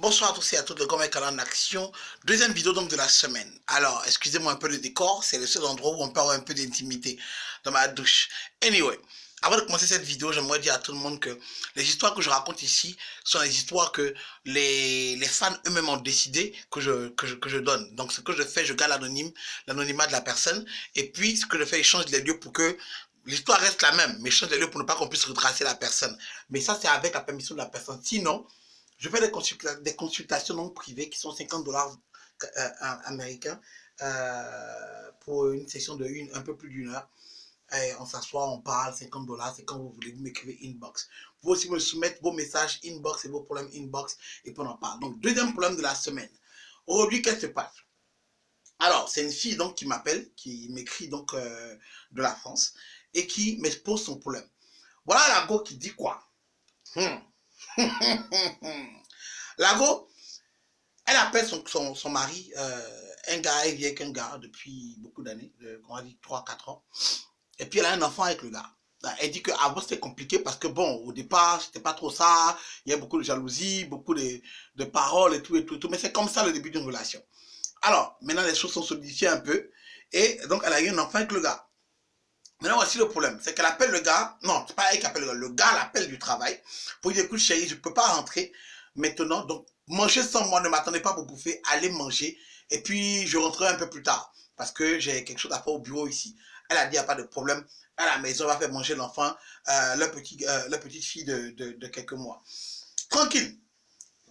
Bonsoir à tous et à toutes, le Grand Canal en action. Deuxième vidéo donc de la semaine. Alors, excusez-moi un peu le décor, c'est le seul endroit où on peut avoir un peu d'intimité dans ma douche. Anyway, avant de commencer cette vidéo, j'aimerais dire à tout le monde que les histoires que je raconte ici sont les histoires que les fans eux-mêmes ont décidé que je donne. Donc, ce que je fais, je garde l'anonymat de la personne. Et puis, ce que je fais, je change les lieux pour que l'histoire reste la même, mais je change les lieux pour ne pas qu'on puisse retracer la personne. Mais ça, c'est avec la permission de la personne. Sinon, je fais des consultations non privées qui sont 50 dollars américains pour une session de un peu plus d'une heure. Et on s'assoit, on parle, 50 dollars, c'est quand vous voulez, vous m'écrivez inbox. Vous aussi me soumettre vos messages inbox et vos problèmes inbox et puis on en parle. Donc, deuxième problème de la semaine. Aujourd'hui, qu'est-ce qui se passe? Alors, c'est une fille donc qui m'appelle, qui m'écrit donc de la France et qui m'expose son problème. Voilà la go qui dit quoi? La go, elle appelle son mari, un gars, elle vit avec un gars depuis beaucoup d'années, on va dire 3-4 ans. Et puis elle a un enfant avec le gars. Elle dit qu'avant c'était compliqué parce que bon, au départ, c'était pas trop ça, il y a beaucoup de jalousie, beaucoup de paroles et tout, mais c'est comme ça le début d'une relation. Alors, maintenant les choses sont solidifiées un peu, et donc elle a eu un enfant avec le gars. Maintenant, voici le problème, c'est qu'elle appelle le gars, non, c'est pas elle qui appelle le gars l'appelle du travail, pour lui dire, écoute chérie, je peux pas rentrer maintenant, donc manger sans moi, ne m'attendez pas pour bouffer, allez manger, et puis je rentrerai un peu plus tard, parce que j'ai quelque chose à faire au bureau ici. Elle a dit, il n'y a pas de problème, à la maison, on va faire manger l'enfant, la petite fille de quelques mois. Tranquille.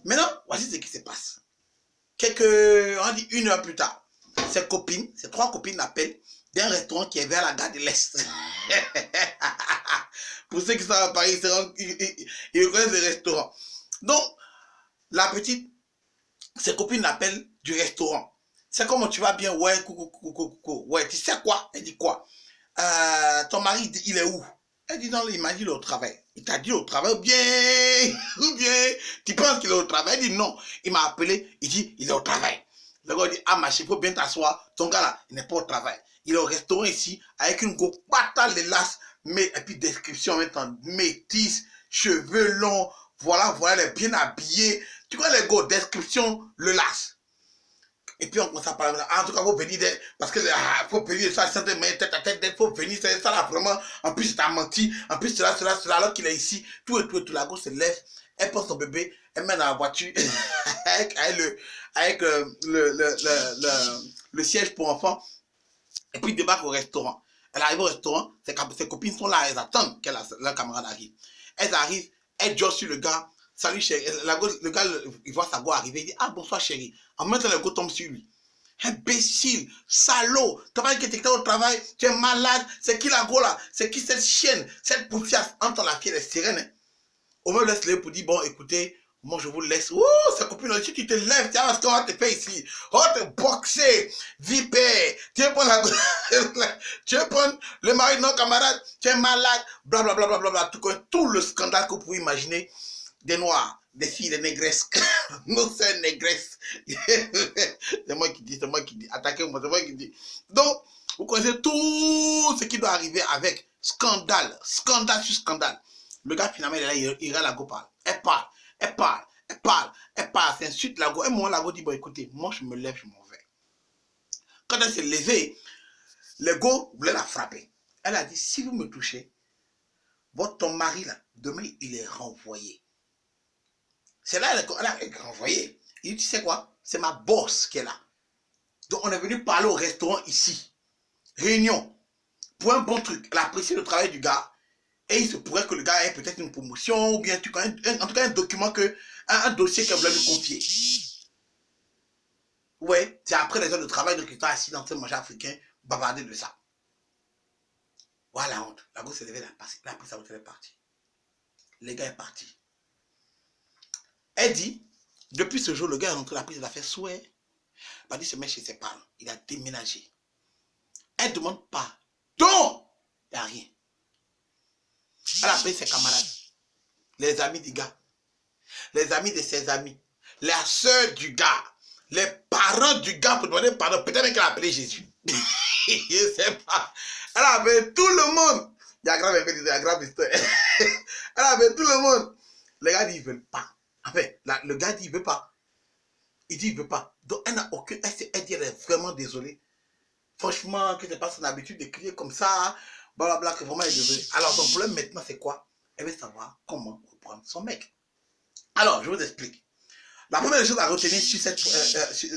Maintenant, voici ce qui se passe. On dit une heure plus tard, ses copines, ses 3 copines appellent d'un restaurant qui est vers la gare de l'Est. Pour ceux qui sont à Paris, ils reconnaissent le restaurant. Donc, la petite, ses copines l'appellent du restaurant. C'est comment tu vas bien? Ouais, coucou. Ouais, tu sais quoi? Elle dit quoi? Ton mari, il est où? Elle dit non, il m'a dit il est au travail. Il t'a dit au travail ou bien, tu penses qu'il est au travail? Elle dit non, il m'a appelé, il dit il est au travail. Le gars dit, ah ma chérie, il faut bien t'asseoir. Ton gars là, il n'est pas au travail. Il est au restaurant ici, avec une go patale de las, mais, et puis description en même temps, métisse, cheveux longs, voilà, elle est bien habillée. Tu vois les go, description, le las. Et puis on commence à parler, en tout cas, il faut venir, parce que faut venir, ça, tête à tête, il faut venir, ça là, vraiment, en plus, t'as menti, en plus, cela, alors qu'il est ici, tout, la go se lève, elle prend son bébé, elle mène dans la voiture, avec le siège pour enfants, et puis débarque au restaurant. Elle arrive au restaurant, ses copines sont là, elles attendent que leur camarade arrive. Elles arrivent, elles jouent sur le gars, salut chérie, le gars, il voit sa go arriver, il dit, ah bonsoir chérie. En même temps, le go tombe sur lui. Imbécile, salaud, t'as pas dit que t'étais au travail, tu es malade, c'est qui la go là? C'est qui cette chienne, cette poussière entre la fille et les sirènes? Hein? Au moins, laisse-le pour dire, bon, écoutez, moi je vous laisse. Ouh, sa copine, si tu te lèves, tu vois ce qu'on va te faire ici. On va te boxer, vipère, tu veux prendre tu veux prendre le mari de nos camarades, tu es malade, blablabla, tout le scandale que vous pouvez imaginer, des noirs, des filles, des négresses, nos sœurs négresses. C'est moi qui dis, attaquez-moi, c'est moi qui dis. Donc, vous connaissez tout ce qui doit arriver avec scandale sur scandale. Le gars, finalement, il est là, il regarde la go parle. Elle parle, c'est ensuite la go. Et moi, la go dit, bon, écoutez, moi, je me lève, je m'en vais. Quand elle s'est levée, le go voulait la frapper. Elle a dit, si vous me touchez, votre mari, là, demain, il est renvoyé. C'est là, elle a renvoyé. Il dit, tu sais quoi? C'est ma boss qui est là. Donc, on est venu parler au restaurant ici. Réunion. Pour un bon truc. Elle a apprécié le travail du gars. Et il se pourrait que le gars ait peut-être une promotion, ou bien en tout cas un document, un dossier qu'elle voulait lui confier. Ouais, c'est après les heures de travail, donc il était assis dans ce manger africain, bavarder de ça. Voilà la honte. La go s'est levée, elle a pris sa route, elle est partie. Le gars est parti. Elle dit, depuis ce jour, le gars est rentré, la prise de l'affaire souhait. Il a dit, se met chez ses parents. Il a déménagé. Elle ne demande pas. Donc, il n'y a rien. Elle a appelé ses camarades, les amis du gars, les amis de ses amis, la soeur du gars, les parents du gars pour demander pardon. Peut-être qu'elle a appelé Jésus. Je ne sais pas. Elle a appelé tout le monde. Il y a grave histoire. Elle a appelé tout le monde. Le gars dit, ils ne veulent pas. Enfin, le gars dit, il ne veut pas. Il dit, il ne veut pas. Donc, elle n'a aucune... Elle dit, elle est vraiment désolée. Franchement, que c'est pas son habitude de crier comme ça, blablabla, que vraiment elle est désolée. Alors, son problème maintenant, c'est quoi? Elle veut savoir comment reprendre son mec. Alors, je vous explique. La première chose à retenir sur cette,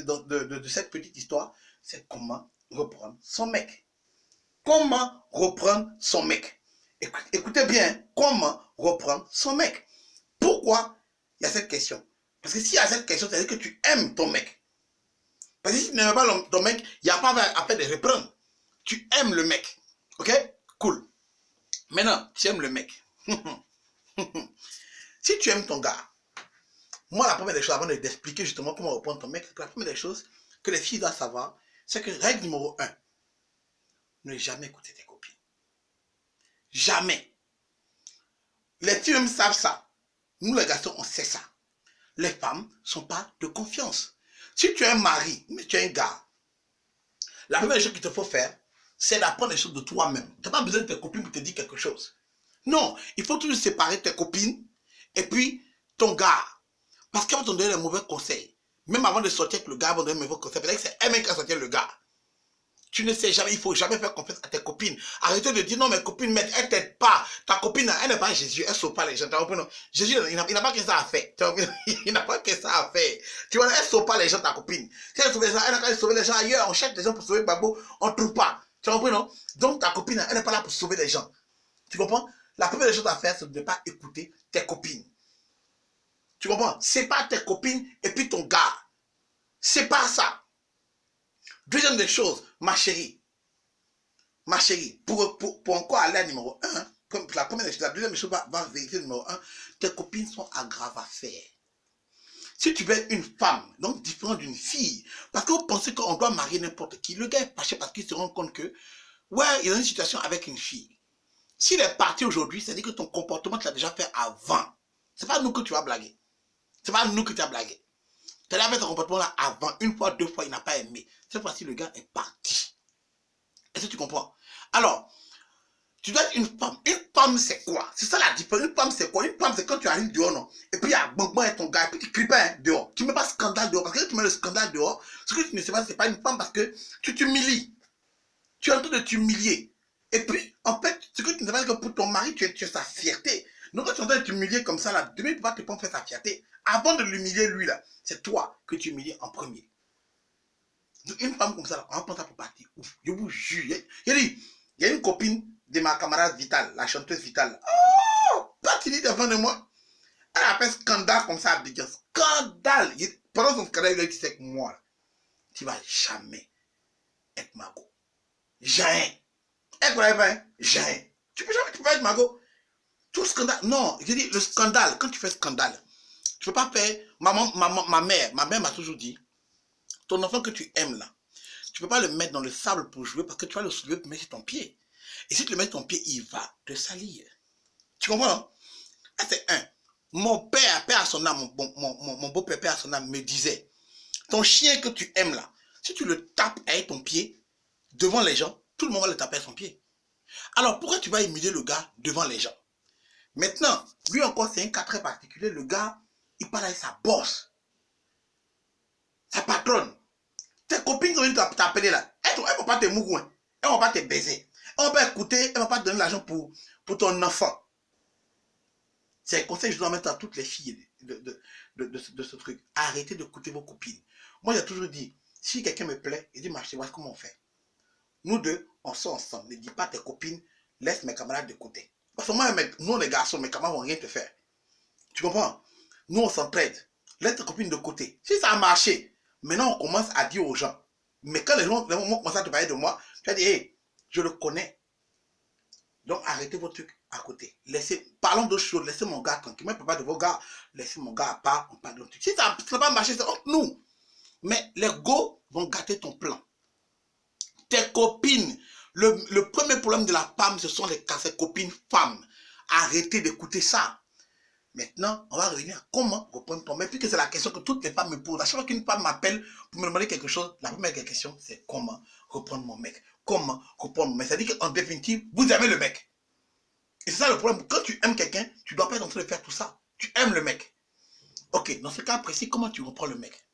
de cette petite histoire, c'est comment reprendre son mec. Comment reprendre son mec. Écoutez bien, comment reprendre son mec. Pourquoi il y a cette question? Parce que s'il y a cette question, c'est-à-dire que tu aimes ton mec. Parce que si tu n'aimes pas ton mec, il n'y a pas à faire de reprendre. Tu aimes le mec. Ok? Cool. Maintenant, tu aimes le mec. Si tu aimes ton gars, moi, la première des choses, avant d'expliquer justement comment reprendre ton mec, la première des choses que les filles doivent savoir, c'est que règle numéro 1, ne jamais écouter tes copines. Jamais. Les filles même savent ça. Nous, les garçons, on sait ça. Les femmes ne sont pas de confiance. Si tu es un mari, mais tu es un gars, la première chose qu'il te faut faire, c'est d'apprendre les choses de toi-même. Tu n'as pas besoin de tes copines pour te dire quelque chose. Non, il faut toujours séparer tes copines et puis ton gars. Parce qu'elles vont te donner les mauvais conseils. Même avant de sortir avec le gars, elles vont te donner les mauvais conseils. Peut-être que c'est elle-même qui a sorti le gars. Tu ne sais jamais, il ne faut jamais faire confiance à tes copines. Arrêtez de dire non, mes copines m'aident, elles ne t'aident pas. Ta copine, elle n'est pas Jésus, elle ne sauve pas les gens. Jésus, il n'a pas que ça à faire. Il n'a pas que ça à faire. Tu vois, elle ne sauve pas les gens, ta copine. Si elle sauve les gens, elle n'a qu'à sauver les gens ailleurs. On cherche des gens pour sauver Babo, on ne trouve pas. Tu comprends, non? Donc ta copine, elle n'est pas là pour sauver les gens. Tu comprends? La première chose à faire, c'est de ne pas écouter tes copines. Tu comprends? C'est pas tes copines et puis ton gars. C'est pas ça. Deuxième des choses, ma chérie, pour encore aller à numéro 1, la deuxième chose va vérifier numéro 1, tes copines sont aggraves à faire. Si tu veux une femme, donc différente d'une fille, parce que vous pensez qu'on doit marier n'importe qui, le gars est fâché parce qu'il se rend compte que, ouais, il est dans une situation avec une fille. S'il est parti aujourd'hui, c'est-à-dire que ton comportement, tu l'as déjà fait avant. C'est pas nous que tu vas blaguer. C'est pas nous que tu as blagué. Tu as fait ton comportement là avant, une fois, deux fois, il n'a pas aimé. Cette fois-ci, le gars est parti. Est-ce que tu comprends? Alors, tu dois être une femme. Une femme, c'est quoi? C'est ça la différence. Une femme, c'est quoi? Une femme, c'est quand tu arrives dehors, non? Et puis il y a bon et ton gars, et puis tu cries pas dehors. Tu ne mets pas scandale dehors. Parce que quand tu mets le scandale dehors, ce que tu ne sais pas, c'est pas une femme parce que tu t'humilies. Tu es en train de t'humilier. Et puis, en fait, ce que tu ne sais pas, c'est que pour ton mari, tu es sa fierté. Donc, quand tu es en train de t'humilier comme ça, là, demain, il ne peut pas te prendre faire sa fierté. Avant de l'humilier, lui, là, c'est toi que tu humilies en premier. Donc, une femme comme ça, là, on va prendre ça pour partir. Ouf, je vous jure. Il y a une copine de ma camarade Vital, la chanteuse Vital. Oh, pas tu dis devant de moi. Elle a fait scandale comme ça à Abidjan. Scandale. Pendant son scandale, il a dit, c'est que moi, là, tu ne vas jamais être mago. Jamais. Elle connaît pas, hein? Jamais. Tu peux pas être mago. Tout scandale. Non, je dis, le scandale, quand tu fais scandale, tu ne peux pas faire. Ma mère m'a toujours dit, ton enfant que tu aimes là, tu ne peux pas le mettre dans le sable pour jouer parce que tu vas le soulever pour mettre sur ton pied. Et si tu le mets sur ton pied, il va te salir. Tu comprends, non? C'est un. Mon père, père à son âme, mon beau-père, père à son âme, me disait, ton chien que tu aimes là, si tu le tapes avec ton pied, devant les gens, tout le monde va le taper avec son pied. Alors, pourquoi tu vas humilier le gars devant les gens? Maintenant, lui encore, c'est un cas très particulier. Le gars, il parle avec sa boss, sa patronne. Tes copines ont t'appeler là. Elles ne vont pas te mourir. Elles ne vont pas te baiser. Elles ne vont pas écouter. Elles ne vont pas te donner l'argent pour ton enfant. C'est un conseil que je dois mettre à toutes les filles de ce truc. Arrêtez d'écouter vos copines. Moi, j'ai toujours dit, si quelqu'un me plaît, il dit, ma chérie, comment on fait? Nous deux, on sort ensemble. Ne dis pas à tes copines, laisse mes camarades de côté. Parce que moi, nous, les garçons, mes camarades vont rien te faire. Tu comprends? Nous, on s'entraide. Laisse tes copines de côté. Si ça a marché, maintenant, on commence à dire aux gens. Mais quand les gens commencent à te parler de moi, tu vas dire, hey, je le connais. Donc, arrêtez vos trucs à côté. Parlons d'autres choses. Laissez mon gars tranquille. Moi, je ne parle pas de vos gars. Laissez mon gars à part. On parle d'autres trucs. Si ça n'a pas marché, c'est entre nous. Mais les go vont gâter ton plan. Tes copines. Le premier problème de la femme, ce sont ses copines femmes. Arrêtez d'écouter ça. Maintenant, on va revenir à comment reprendre ton mec. Puisque c'est la question que toutes les femmes me posent. À chaque fois qu'une femme m'appelle pour me demander quelque chose, la première question, c'est comment reprendre mon mec. Comment reprendre mon mec. C'est-à-dire qu'en définitive, vous aimez le mec. Et c'est ça le problème. Quand tu aimes quelqu'un, tu ne dois pas être en train de faire tout ça. Tu aimes le mec. Ok, dans ce cas précis, comment tu reprends le mec?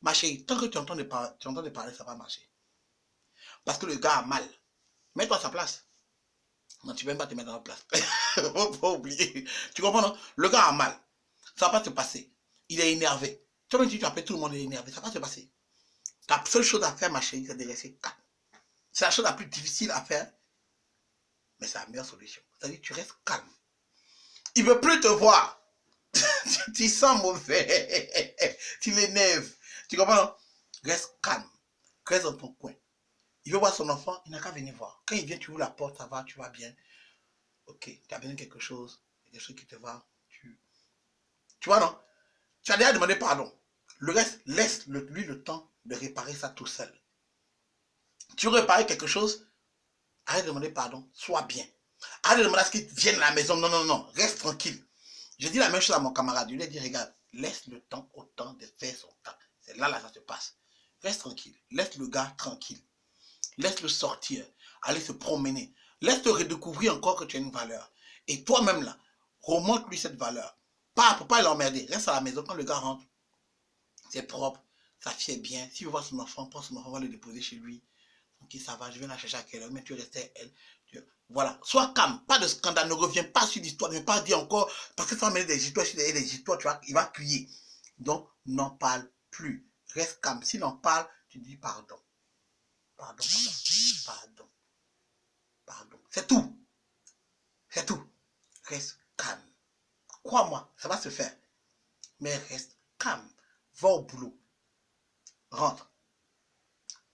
Ma chérie, tant que tu entends de parler, ça va marcher. Parce que le gars a mal. Mets-toi à sa place. Non, tu ne peux même pas te mettre à la place. Faut pas oublier. Tu comprends, non? Le gars a mal. Ça va pas se passer. Il est énervé. Tu vas me dire, tu appelles tout le monde énervé. Ça va pas se passer. La seule chose à faire, ma chérie, c'est de rester calme. C'est la chose la plus difficile à faire, mais c'est la meilleure solution. C'est-à-dire, tu restes calme. Il ne veut plus te voir. Tu sens mauvais. Tu l'énerves. Tu comprends, non? Reste calme. Reste dans ton coin. Il veut voir son enfant, il n'a qu'à venir voir. Quand il vient, tu ouvres la porte, ça va, tu vas bien. Ok, tu as besoin de quelque chose, il y a quelque chose qui te va. Tu vois, non? Tu as déjà demandé pardon. Le reste, laisse lui le temps de réparer ça tout seul. Tu veux réparer quelque chose, arrête de demander pardon, sois bien. Arrête de demander à ce qu'il vienne à la maison. Non, non, non, reste tranquille. Je dis la même chose à mon camarade. Je lui ai dit, regarde, laisse le temps au temps de faire son temps. C'est là, ça se passe. Reste tranquille. Laisse le gars tranquille. Laisse-le sortir, aller se promener. Laisse-le redécouvrir encore que tu as une valeur. Et toi-même là, remonte-lui cette valeur. Pas pour pas l'emmerder. Reste à la maison quand le gars rentre. C'est propre, ça fait bien. S'il veut voir son enfant, prends son enfant, va le déposer chez lui. Ok, ça va, je vais la chercher à quelle heure, mais tu restes elle. Voilà, sois calme, pas de scandale, ne reviens pas sur l'histoire, ne pas dire encore, parce que ça va mêler des histoires, tu vois, il va crier. Donc, n'en parle plus. Reste calme. S'il en parle, tu dis pardon. Pardon, pardon. Pardon. C'est tout. C'est tout. Reste calme. Crois-moi, ça va se faire. Mais reste calme. Va au boulot. Rentre.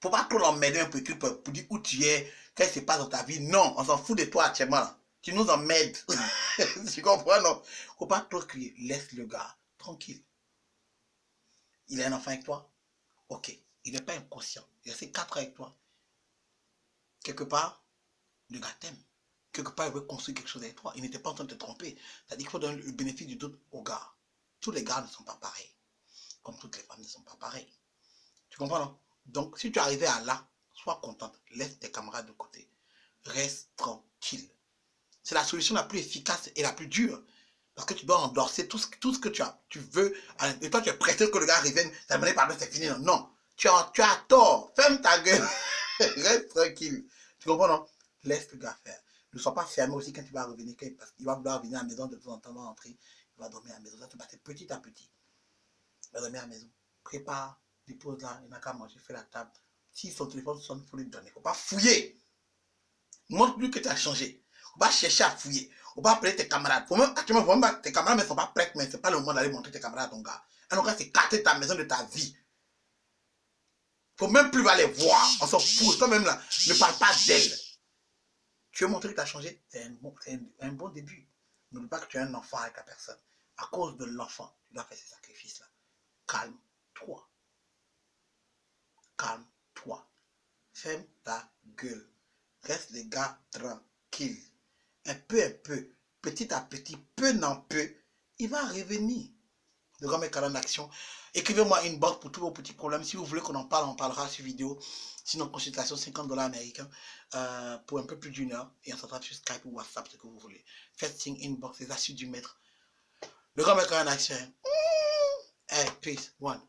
Faut pas trop l'emmerder un peu pour dire où tu es, qu'est-ce qui se passe dans ta vie. Non, on s'en fout de toi actuellement. Tu nous emmerdes. Tu comprends, non? Faut pas trop crier. Laisse le gars tranquille. Il a un enfant avec toi? Ok. Il n'est pas inconscient. Il a resté 4 ans avec toi. Quelque part, le gars t'aime. Quelque part, il veut construire quelque chose avec toi. Il n'était pas en train de te tromper. C'est-à-dire qu'il faut donner le bénéfice du doute au gars. Tous les gars ne sont pas pareils. Comme toutes les femmes ne sont pas pareilles. Tu comprends, non? Donc, si tu es arrivé à là, sois contente. Laisse tes camarades de côté. Reste tranquille. C'est la solution la plus efficace et la plus dure. Parce que tu dois endorser tout ce que tu veux. Et toi, tu es pressé que le gars revienne. Ça me dit, pardon, c'est fini. Non. Tu as tort. Ferme ta gueule. Reste tranquille. Tu comprends, non? Laisse le gars faire. Ne sois pas fermé aussi quand tu vas revenir. Parce qu'il va vouloir venir à la maison de temps en temps, va rentrer. Il va dormir à la maison. Ça te passe petit à petit. Il va dormir à la maison. Prépare, dépose là, il n'a qu'à manger, fais la table. Si son téléphone sonne, il faut lui donner. Il ne faut pas fouiller. Montre-lui que tu as changé. Il ne faut pas chercher à fouiller. Il ne faut pas appeler tes camarades. Actuellement, tes camarades ne sont pas prêts, mais ce n'est pas le moment d'aller montrer tes camarades à ton gars. Un gars, c'est carter ta maison de ta vie. Il ne faut même plus aller voir. On s'en fout. Toi-même là, ne parle pas d'elle. Tu veux montrer que tu as changé? C'est un bon début. N'oublie pas que tu as un enfant avec la personne. À cause de l'enfant, tu dois faire ces sacrifices-là. Calme-toi. Calme-toi. Ferme ta gueule. Reste les gars tranquilles. Un peu, petit à petit, peu n'en peu, il va revenir. Le grand mec en action. Écrivez-moi une box pour tous vos petits problèmes. Si vous voulez qu'on en parle, on parlera sur vidéo. Sinon, consultation $50 américains pour un peu plus d'une heure. Et on s'entend sur Skype ou WhatsApp, ce que vous voulez. Faites signe inbox, les astuces du maître. Le grand mec en action. Hey, peace, one.